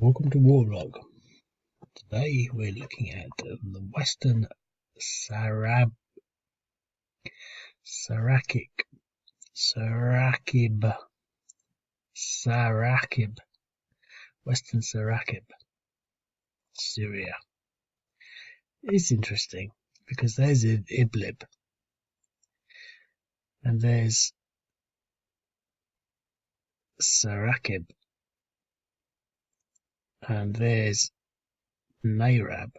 Welcome to Warlog. Today we're looking at the Western Saraqib, Saraqib, Western Saraqib, Syria. It's interesting because there's Idlib and there's Saraqib and there's Nayrab,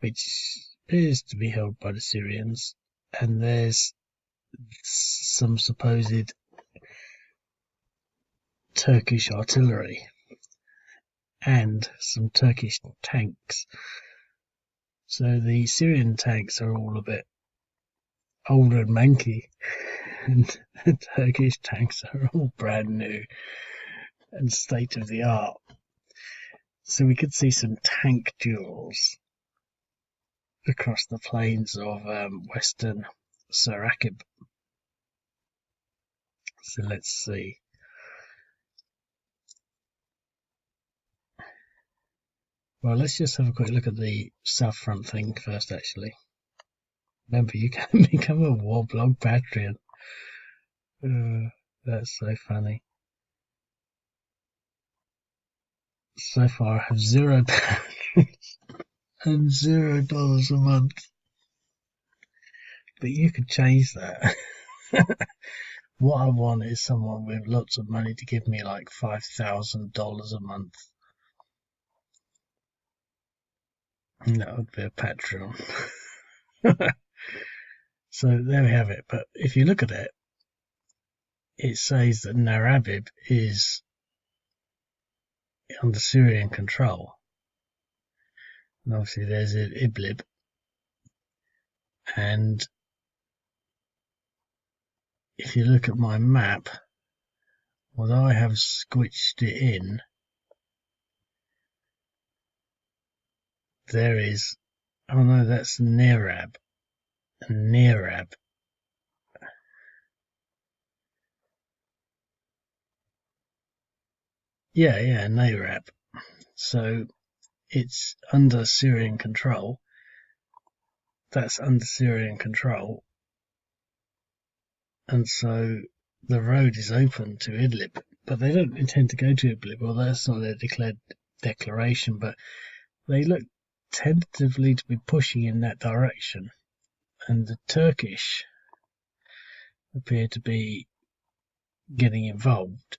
which appears to be held by the Syrians, and there's some supposed Turkish artillery and some Turkish tanks. So the Syrian tanks are all a bit older and manky, and the Turkish tanks are all brand new and state of the art. So we could see some tank duels across the plains of Western Saraqib. So let's see. Well, let's just have a quick look at the South Front thing first, actually. Remember, you can become a Warblog Patreon. That's so funny. So far, I have £0 and $0 a month. But you could change that. What I want is someone with lots of money to give me like $5,000 a month. And that would be a Patreon. So there we have it. But if you look at it, it says that Nayrab is under Syrian control. And obviously there's Idlib. And if you look at my map, although I have squished it in, there is, oh no, that's Nayrab. Nayrab. Yeah, Nayrab. So it's under Syrian control. That's under Syrian control. And so the road is open to Idlib. But they don't intend to go to Idlib. Well, that's not their declared declaration, but they look tentatively to be pushing in that direction. And the Turkish appear to be getting involved.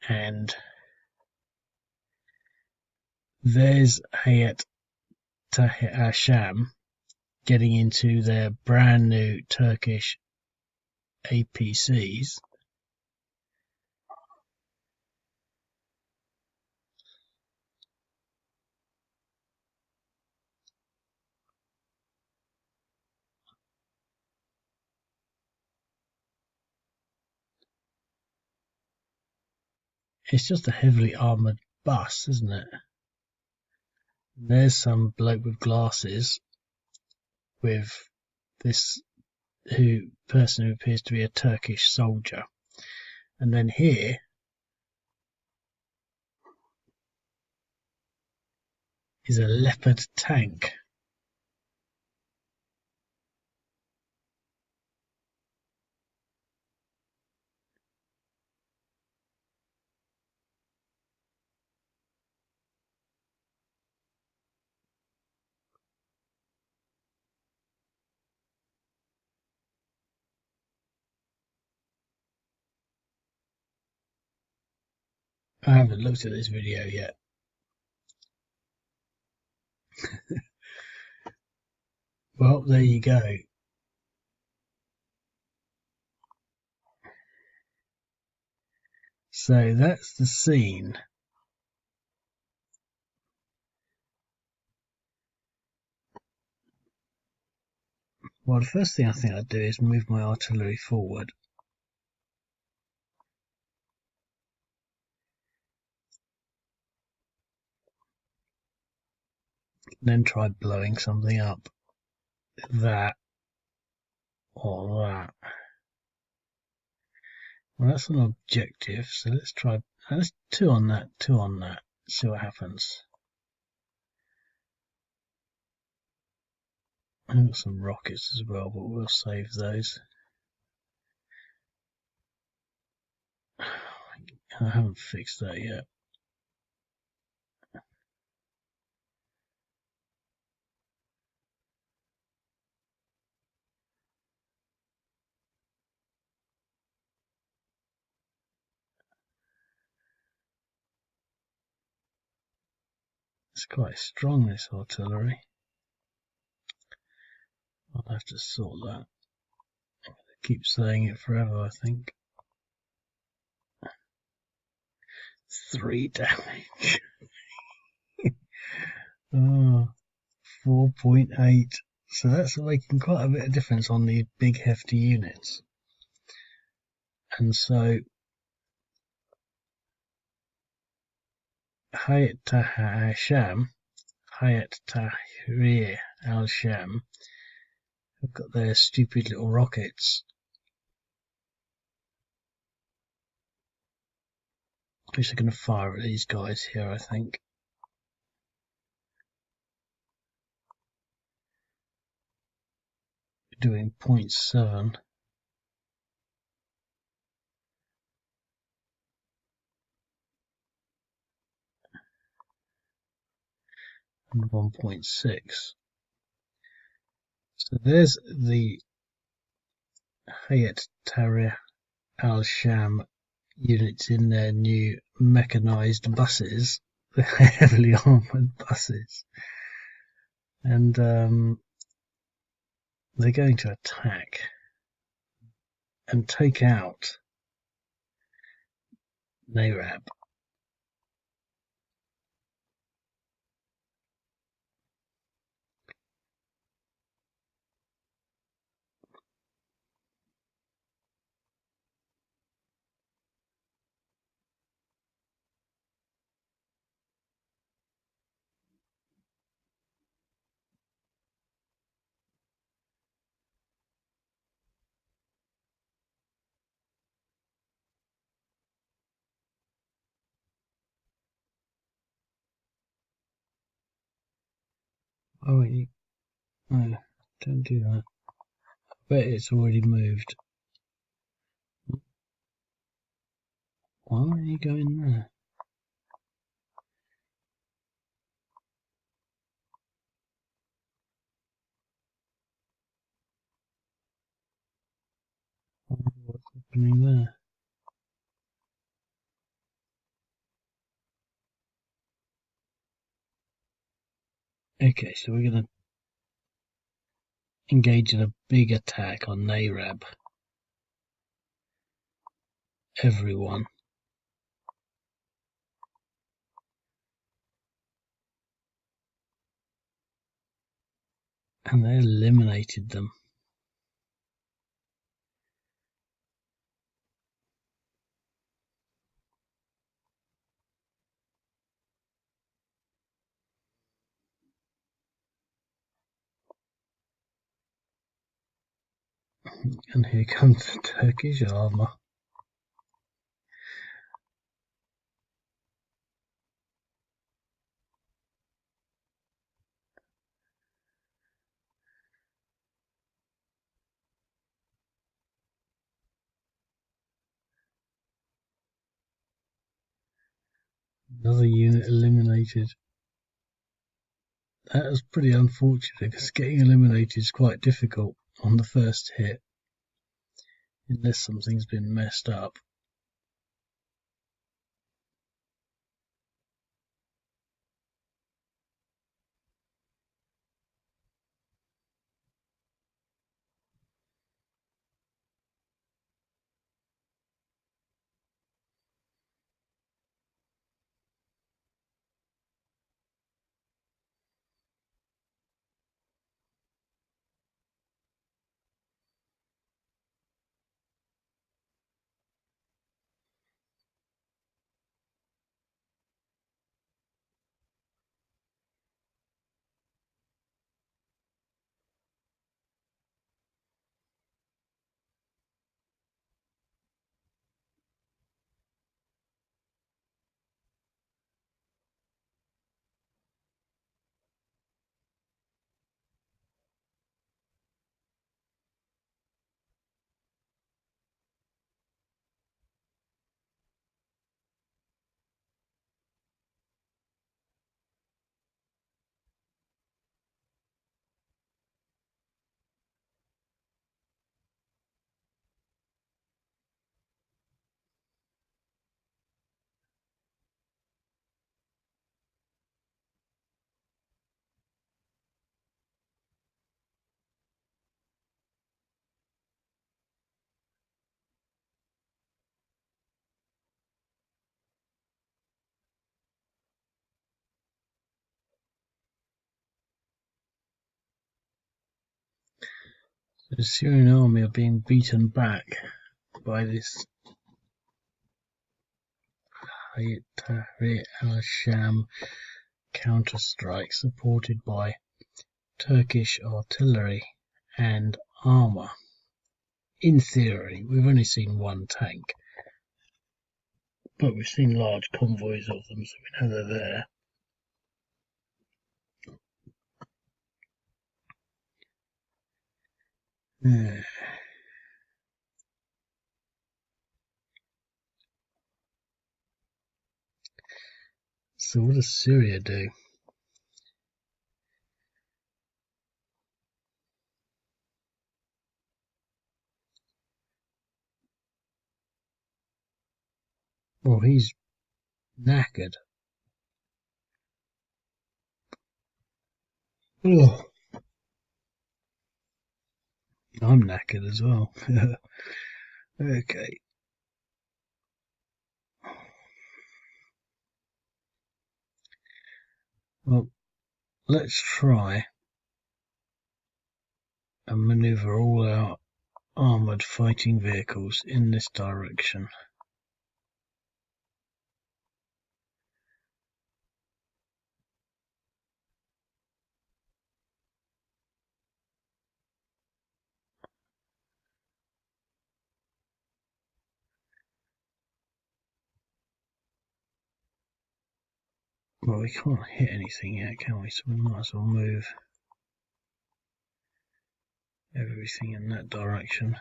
And there's Hayat Tahrir al-Sham getting into their brand new Turkish APCs. It's just a heavily armoured bus, isn't it? There's some bloke with glasses with this person who appears to be a Turkish soldier. And then here is a Leopard tank. I haven't looked at this video yet. Well, there you go. So that's the scene. Well, the first thing I think I'd do is move my artillery forward. Then try blowing something up. That or that. Well, that's an objective, so let's try Let's two on that, two on that. See what happens. I've got some rockets as well, but we'll save those. I haven't fixed that yet. It's quite strong, this artillery. I'll have to sort that. I keep saying it forever, I think. 3 damage. Oh, 4.8. So that's making quite a bit of difference on the big hefty units. And so Hayat Tahrir, Hayat Tahrir al-Sham have got their stupid little rockets, which are going to fire at these guys here, I think. Doing 0.7. And 1.6. So there's the Hayat Tahrir al-Sham units in their new mechanised buses, the heavily armoured buses, and they're going to attack and take out Narab. Oh, no, don't do that. I bet it's already moved. Why are you going there? What's happening there? Okay, so we're going to engage in a big attack on Narab. Everyone. And they eliminated them. And here comes the Turkish armour. Another unit eliminated. That was pretty unfortunate because getting eliminated is quite difficult on the first hit, unless something's been messed up. The Syrian army are being beaten back by this Hayat Tahrir al-Sham counter-strike supported by Turkish artillery and armour. In theory, we've only seen one tank, but we've seen large convoys of them, so we know they're there. So what does Syria do? Well, he's knackered. Oh, I'm knackered as well. Okay. Well, let's try and maneuver all our armoured fighting vehicles in this direction. Well, we can't hit anything yet, can we? So we might as well move everything in that direction.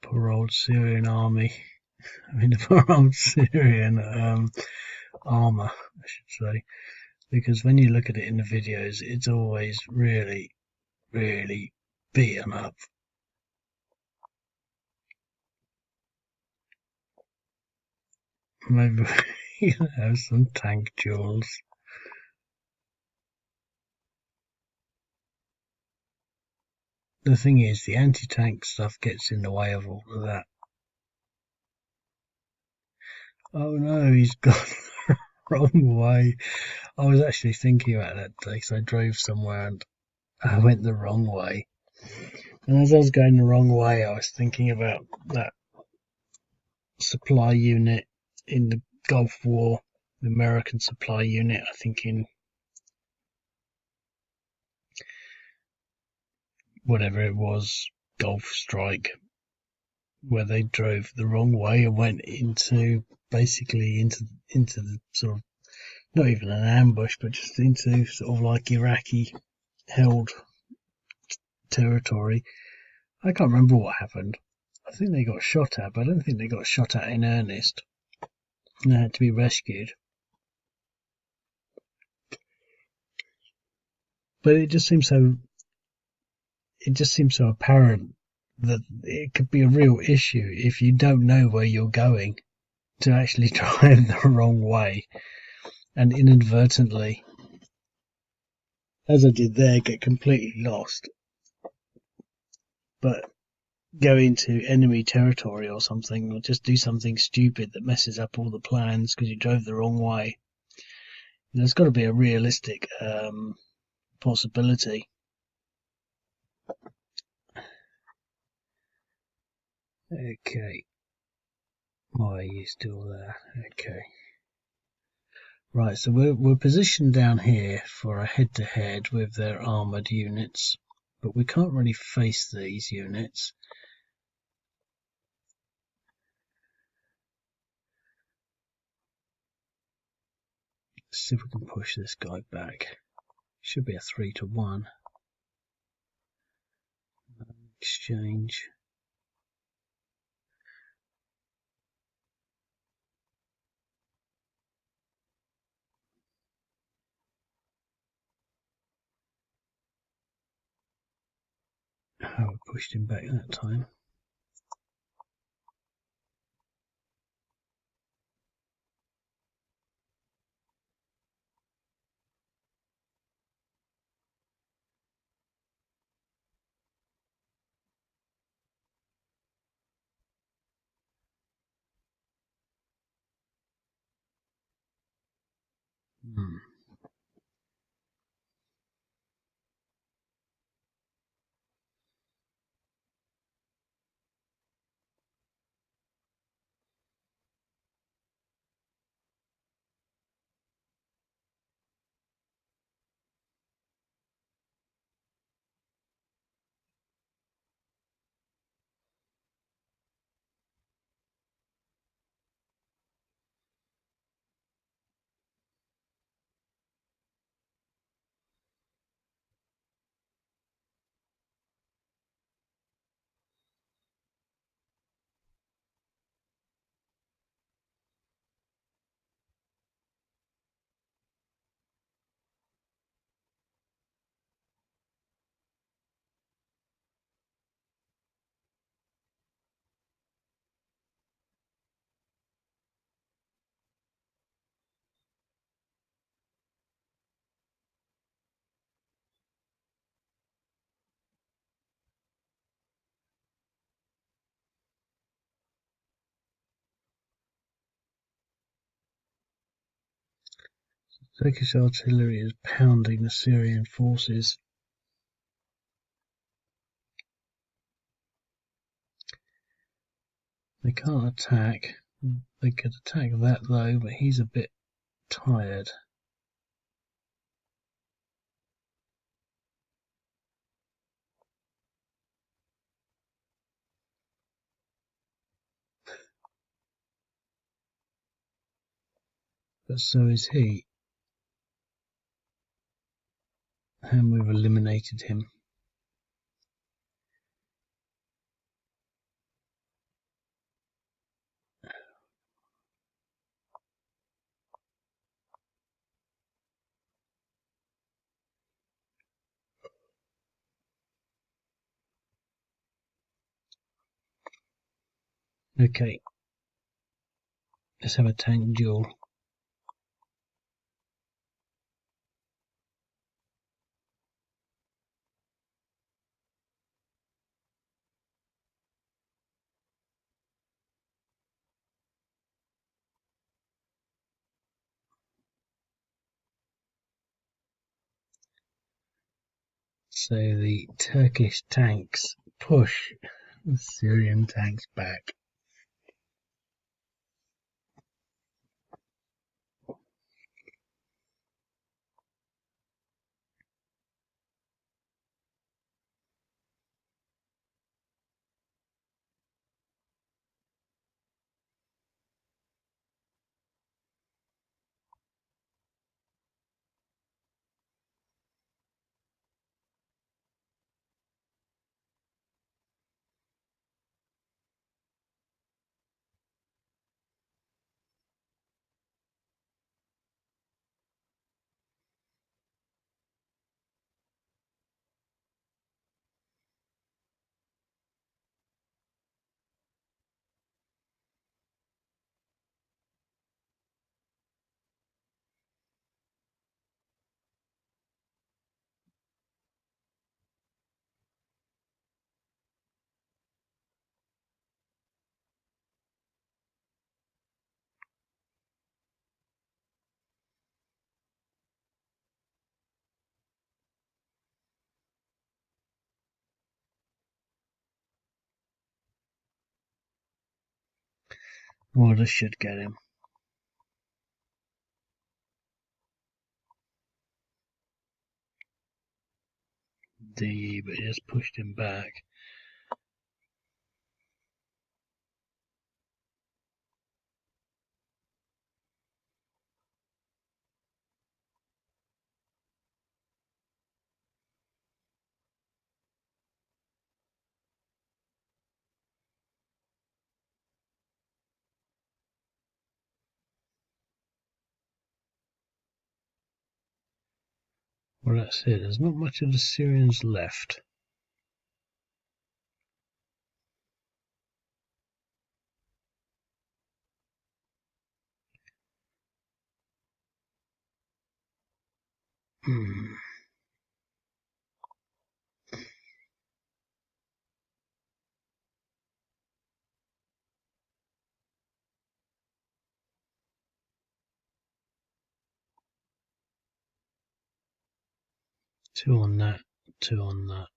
Poor old Syrian army. I mean, the poor old Syrian armour, I should say. Because when you look at it in the videos, it's always really, really beaten up. Maybe we can have some tank duels. The thing is, the anti-tank stuff gets in the way of all of that. Oh no, he's gone the wrong way. I was actually thinking about that today because I drove somewhere and I went the wrong way. And as I was going the wrong way, I was thinking about that supply unit in the Gulf War, the American supply unit, I think in whatever it was, Gulf Strike, where they drove the wrong way and went into basically into the sort of not even an ambush, but just into sort of like Iraqi held territory. I can't remember what happened. I think they got shot at, but I don't think they got shot at in earnest. And they had to be rescued. But it just seems so apparent that it could be a real issue if you don't know where you're going to actually drive the wrong way and inadvertently, as I did there, get completely lost. But go into enemy territory or something, or just do something stupid that messes up all the plans because you drove the wrong way. There's got to be a realistic possibility. Okay. Why are you still there? Okay. Right, so we're positioned down here for a head-to-head with their armoured units, but we can't really face these units. Let's see if we can push this guy back. Should be a 3-1 exchange. How I pushed him back that time. Hmm. Turkish artillery is pounding the Syrian forces. They can't attack. They could attack that though, but he's a bit tired. But so is he. And we've eliminated him. Okay, let's have a tank duel. So the Turkish tanks push the Syrian tanks back. Well, this should get him. But it just pushed him back. Well, that's it. There's not much of the Syrians left. Hmm. Two on that, two on that.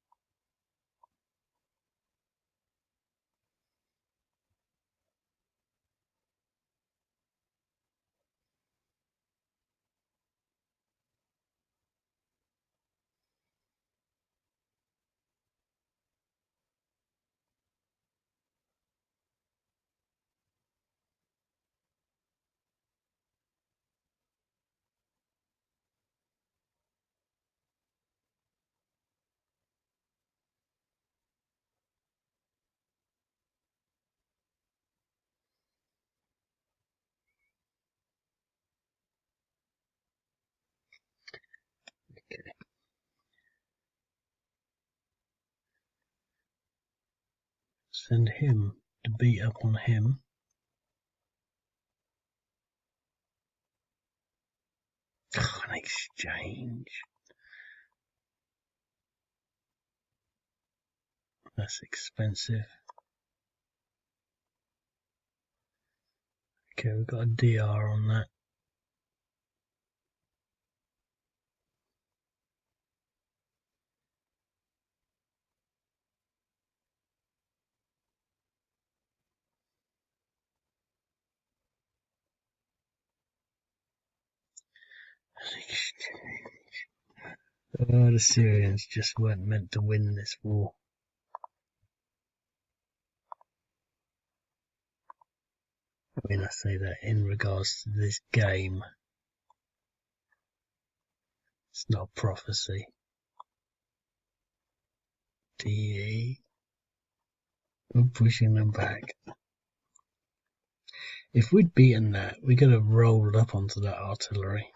Send him to beat up on him. An exchange. That's expensive. Okay, we've got a DR on that. Oh, the Syrians just weren't meant to win this war. I mean, I say that in regards to this game. It's not prophecy. DE. We're pushing them back. If we'd beaten that, we could have rolled up onto that artillery.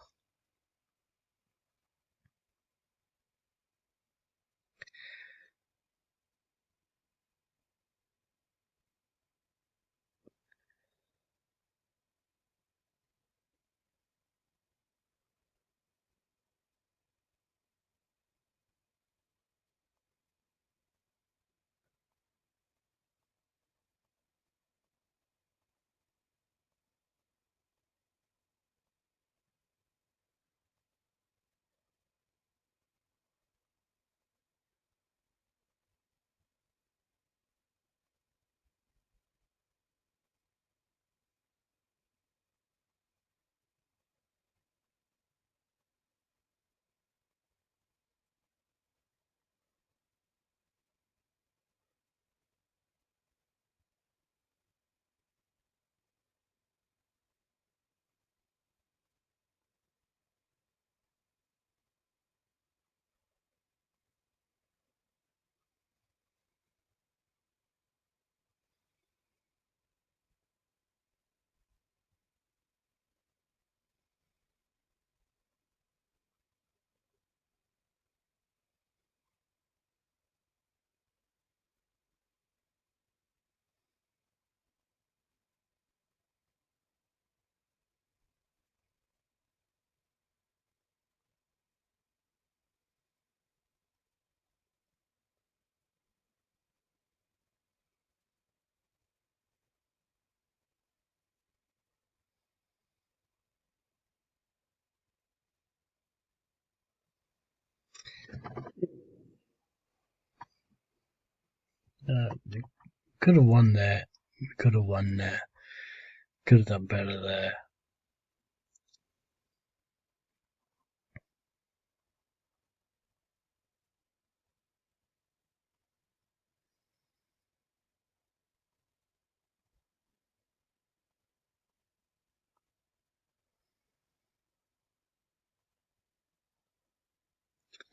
We could have won there. We could have won there. Could have done better there.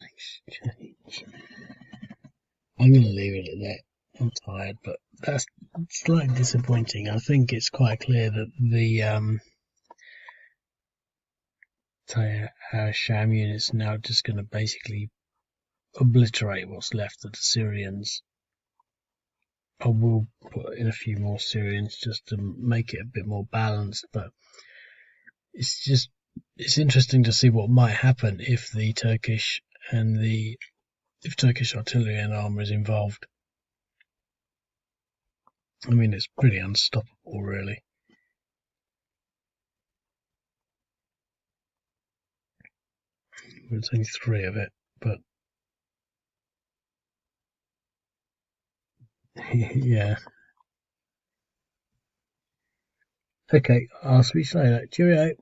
Exchange. I'm going to leave it at that. I'm tired, but that's slightly disappointing. I think it's quite clear that the Sham unit's now just going to basically obliterate what's left of the Syrians. I will put in a few more Syrians just to make it a bit more balanced, but it's just it's interesting to see what might happen if the Turkish and the if Turkish artillery and armour is involved. I mean, it's pretty unstoppable, really. There's only 3 of it, but yeah. Okay, I'll speak to you later. Cheerio.